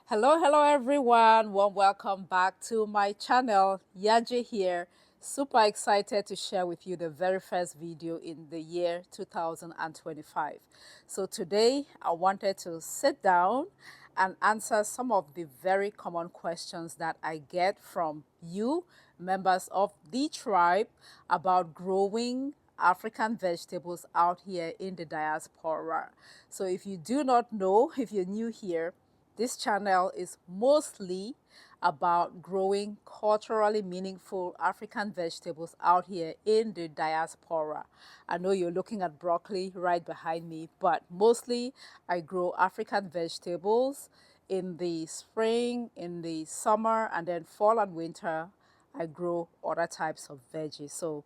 Hello everyone. Warm welcome back to my channel. Yaje here. Super excited to share with you the very first video in the year 2025. So today I wanted to sit down and answer some of the very common questions that I get from you, members of the tribe, about growing African vegetables out here in the diaspora. So if you do not know, if you're new here, this channel is mostly about growing culturally meaningful African vegetables out here in the diaspora. I know you're looking at broccoli right behind me, but mostly I grow African vegetables in the spring, in the summer, and then fall and winter. I grow other types of veggies. So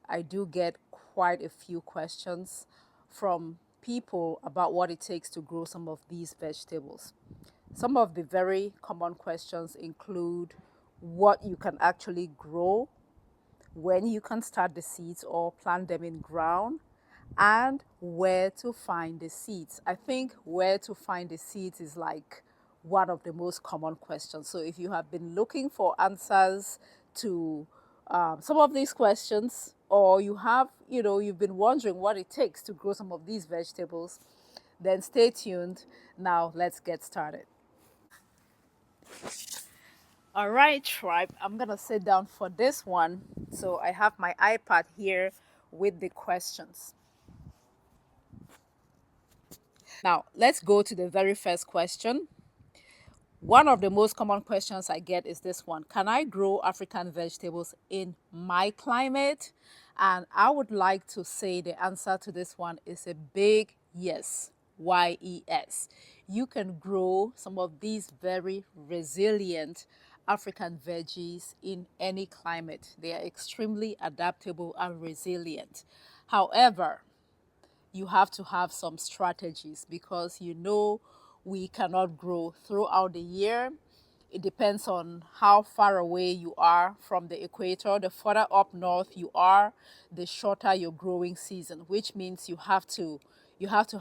I do get quite a few questions from people about what it takes to grow some of these vegetables. Some of the very common questions include what you can actually grow, when you can start the seeds or plant them in ground, and where to find the seeds. I think where to find the seeds is like one of the most common questions. So if you have been looking for answers to some of these questions, or you have, you've been wondering what it takes to grow some of these vegetables, then stay tuned. Now let's get started. All right, tribe, I'm gonna sit down for this one. So I have my iPad here with the questions. Now, let's go to the very first question. One of the most common questions I get is this one: can I grow African vegetables in my climate? And I would like to say the answer to this one is a big yes. YES. You can grow some of these very resilient African veggies in any climate. They are extremely adaptable and resilient. However, you have to have some strategies because we cannot grow throughout the year. It depends on how far away you are from the equator. The further up north you are, the shorter your growing season, which means you have to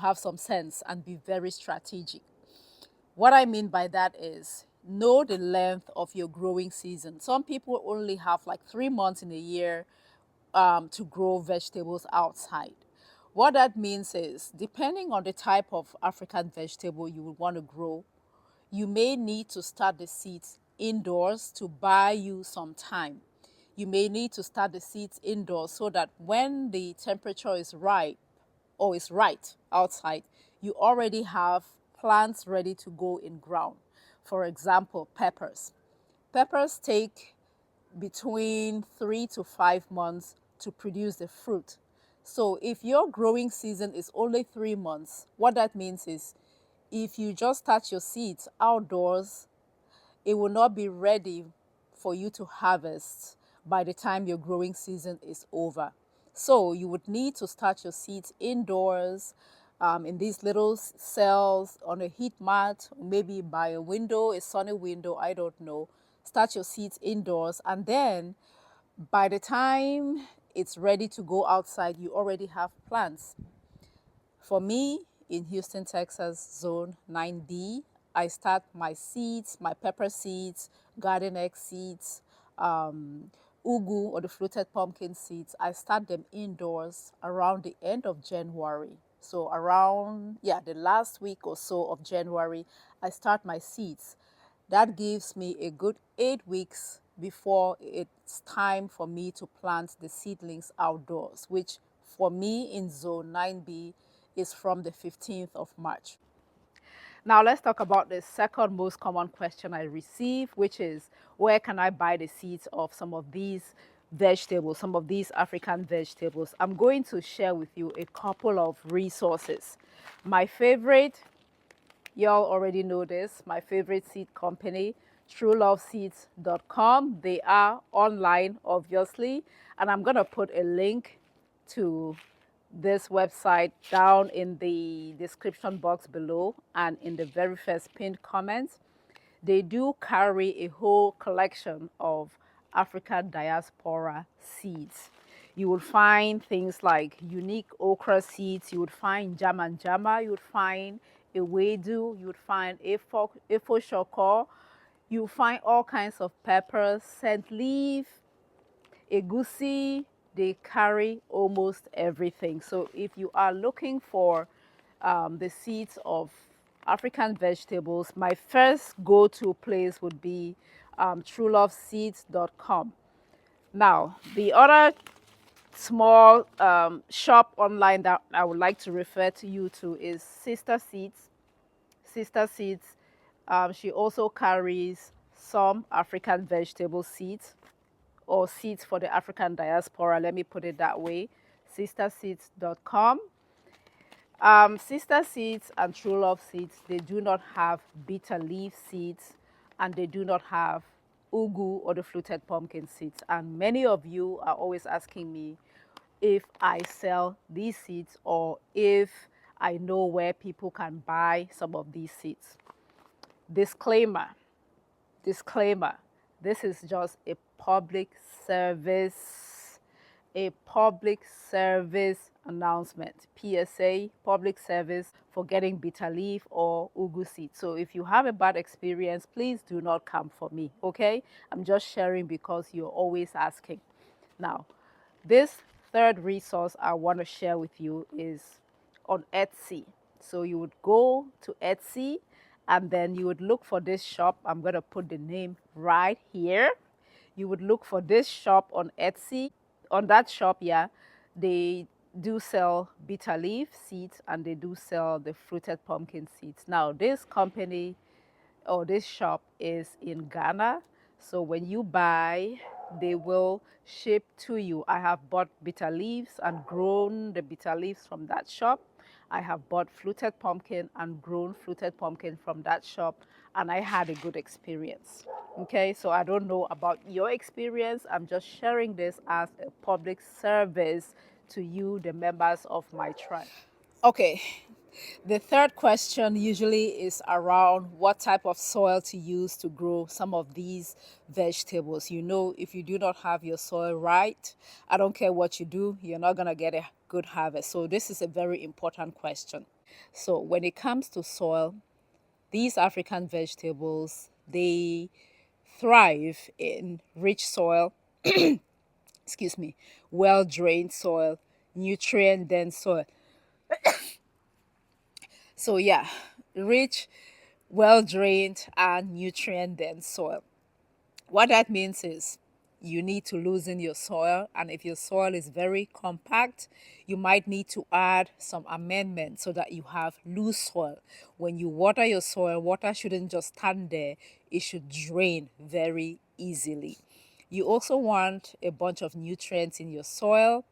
have some sense and be very strategic. What I mean by that is know the length of your growing season. Some people only have like 3 months in a year to grow vegetables outside. What that means is, depending on the type of African vegetable you would want to grow, you may need to start the seeds indoors to buy you some time. You may need to start the seeds indoors so that when the temperature is right or is right outside, you already have plants ready to go in ground. For example, peppers. Peppers take between 3 to 5 months to produce the fruit. So if your growing season is only 3 months, what that means is if you just start your seeds outdoors, it will not be ready for you to harvest by the time your growing season is over. So you would need to start your seeds indoors, in these little cells on a heat mat, maybe by a window, a sunny window, I don't know. Start your seeds indoors, and then by the time it's ready to go outside, you already have plants. For me, in Houston, Texas, zone 9B, I start my seeds, my pepper seeds, garden egg seeds, ugu or the fluted pumpkin seeds. I start them indoors around the end of January. So around, yeah, the last week or so of January, I start my seeds. That gives me a good 8 weeks before it's time for me to plant the seedlings outdoors, which for me in zone 9B is from the 15th of March. Now let's talk about the second most common question I receive, which is where can I buy the seeds of some of these vegetables, some of these African vegetables? I'm going to share with you a couple of resources. My favorite, y'all already know this, my favorite seed company, trueloveseeds.com. They are online, obviously, and I'm going to put a link to this website down in the description box below and in the very first pinned comments. They do carry a whole collection of African diaspora seeds. You will find things like unique okra seeds, you would find jama jama, you would find ewedu, you would find efo shoko, you find all kinds of peppers, scent leaf, egusi. They carry almost everything. So if you are looking for the seeds of African vegetables, my first go-to place would be trueloveseeds.com. Now, the other small shop online that I would like to refer to you to is Sister Seeds. Sister Seeds, she also carries some African vegetable seeds or seeds for the African diaspora. Let me put it that way. Sisterseeds.com. Sister Seeds and True Love Seeds, they do not have bitter leaf seeds and they do not have ugu or the fluted pumpkin seeds. And many of you are always asking me if I sell these seeds or if I know where people can buy some of these seeds. Disclaimer, disclaimer, this is just a public service announcement, PSA, public service for getting bitter leaf or ugu seed. So if you have a bad experience, please do not come for me, okay? I'm just sharing because you're always asking. Now, this third resource I want to share with you is on Etsy. So you would go to Etsy and then you would look for this shop. I'm going to put the name right here. You would look for this shop on Etsy. On that shop, yeah, they do sell bitter leaf seeds and they do sell the fruited pumpkin seeds. Now, this company or this shop is in Ghana. So when you buy, they will ship to you. I have bought bitter leaves and grown the bitter leaves from that shop. I have bought fluted pumpkin and grown fluted pumpkin from that shop, and I had a good experience. Okay, so I don't know about your experience. I'm just sharing this as a public service to you, the members of my tribe. Okay, the third question usually is around what type of soil to use to grow some of these vegetables. You know, if you do not have your soil right, I don't care what you do, you're not going to get a good harvest. So, this is a very important question. So, when it comes to soil, these African vegetables, they thrive in rich soil, excuse me, well drained soil, nutrient dense soil. So, yeah, rich, well drained, and nutrient dense soil. What that means is you need to loosen your soil, and if your soil is very compact, you might need to add some amendments so that you have loose soil. When you water your soil, water shouldn't just stand there, it should drain very easily. You also want a bunch of nutrients in your soil,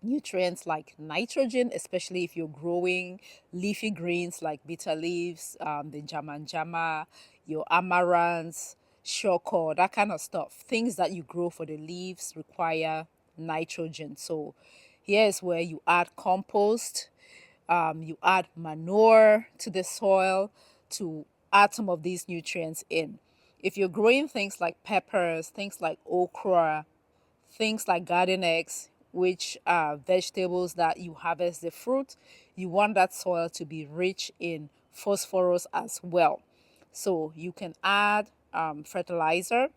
nutrients like nitrogen, especially if you're growing leafy greens like bitter leaves, the jama, your amaranths, shoko, that kind of stuff. Things that you grow for the leaves require nitrogen. So here's where you add compost, you add manure to the soil to add some of these nutrients in. If you're growing things like peppers, things like okra, things like garden eggs, which are vegetables that you harvest the fruit, you want that soil to be rich in phosphorus as well. So you can add fertilizer,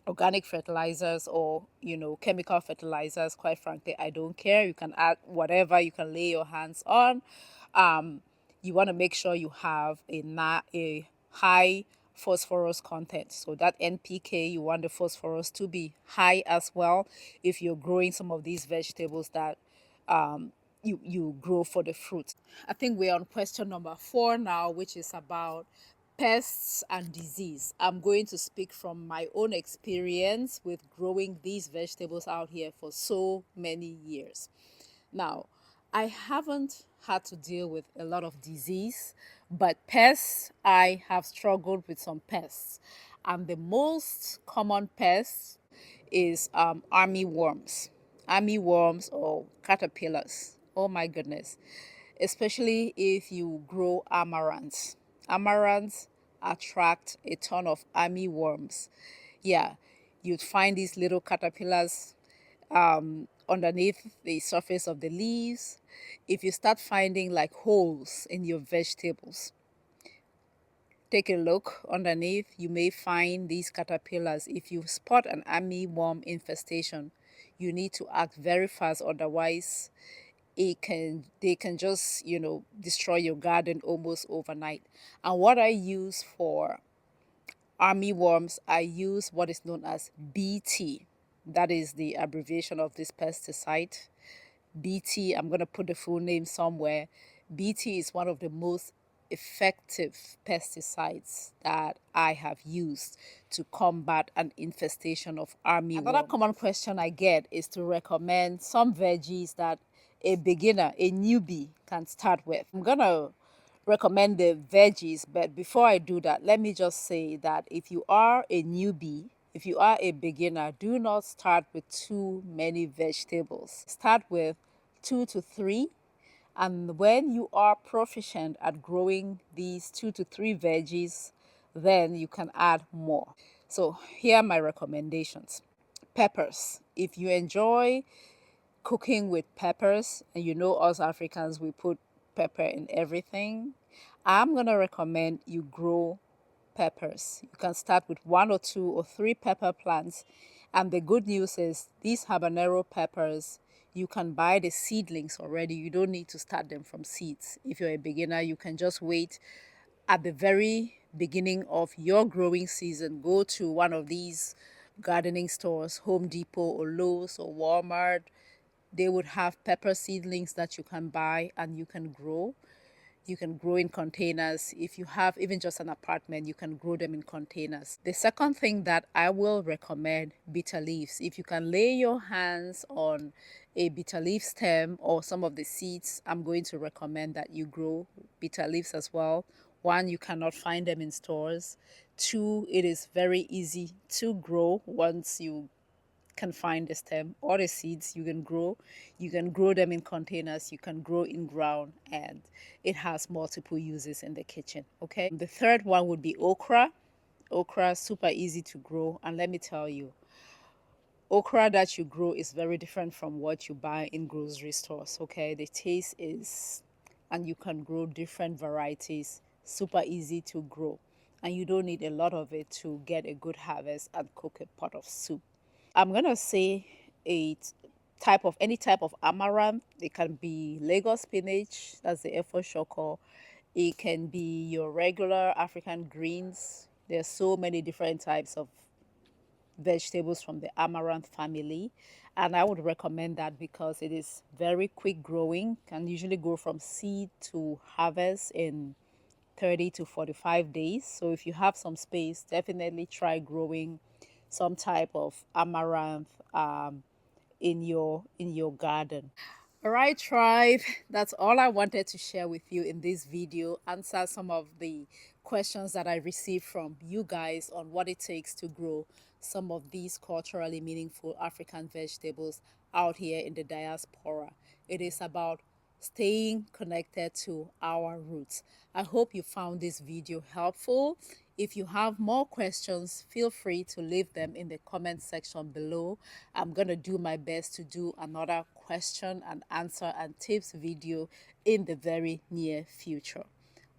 organic fertilizers, or chemical fertilizers. Quite frankly, I don't care. You can add whatever you can lay your hands on. um, you want to make sure you have a high phosphorus content. So that NPK, you want the phosphorus to be high as well if you're growing some of these vegetables that you grow for the fruit. I think we're on question number 4 now, which is about pests and disease. I'm going to speak from my own experience with growing these vegetables out here for so many years. Now, I haven't had to deal with a lot of disease, but pests, I have struggled with some pests. And the most common pest is army worms. Army worms or caterpillars. Oh my goodness. Especially if you grow amaranths. Amaranths attract a ton of army worms. Yeah, you'd find these little caterpillars underneath the surface of the leaves, if you start finding like holes in your vegetables, take a look underneath. You may find these caterpillars. If you spot an armyworm infestation, you need to act very fast, otherwise they can just destroy your garden almost overnight. And what I use for armyworms, I use what is known as BT. That is the abbreviation of this pesticide. BT, I'm going to put the full name somewhere. BT is one of the most effective pesticides that I have used to combat an infestation of armyworms. Another common question I get is to recommend some veggies that a beginner, a newbie, can start with. I'm going to recommend the veggies, but before I do that, let me just say that if you are a newbie, if you are a beginner, do not start with too many vegetables. Start with 2 to 3, and when you are proficient at growing these 2 to 3 veggies, then you can add more. So here are my recommendations. Peppers. If you enjoy cooking with peppers, and you know us Africans, we put pepper in everything, I'm going to recommend you grow peppers. You can start with 1 or 2 or 3 pepper plants. And the good news is these habanero peppers, you can buy the seedlings already. You don't need to start them from seeds. If you're a beginner, you can just wait at the very beginning of your growing season. Go to one of these gardening stores, Home Depot or Lowe's or Walmart. They would have pepper seedlings that you can buy and you can grow. You can grow in containers. If you have even just an apartment, you can grow them in containers. The second thing that I will recommend, bitter leaves. If you can lay your hands on a bitter leaf stem or some of the seeds, I'm going to recommend that you grow bitter leaves as well. One, you cannot find them in stores. Two, it is very easy to grow once you can find the stem or the seeds. You can grow them in containers, you can grow in ground, and it has multiple uses in the kitchen. Okay, the third one would be okra. Okra, super easy to grow, and let me tell you, okra that you grow is very different from what you buy in grocery stores. Okay, the taste is, and you can grow different varieties, super easy to grow, and you don't need a lot of it to get a good harvest and cook a pot of soup. I'm gonna say a type of any type of amaranth. It can be Lagos spinach, that's the Efo shoko. It can be your regular African greens. There's so many different types of vegetables from the amaranth family, and I would recommend that because it is very quick growing, can usually go from seed to harvest in 30 to 45 days. So if you have some space, definitely try growing some type of amaranth in your garden. All right, tribe, that's all I wanted to share with you in this video. Answer some of the questions that I received from you guys on what it takes to grow some of these culturally meaningful African vegetables out here in the diaspora. It is about staying connected to our roots. I hope you found this video helpful. If you have more questions, feel free to leave them in the comment section below. I'm going to do my best to do another question and answer and tips video in the very near future.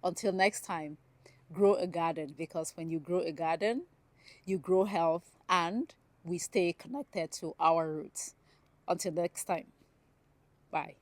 Until next time, grow a garden, because when you grow a garden, you grow health and we stay connected to our roots. Until next time, bye.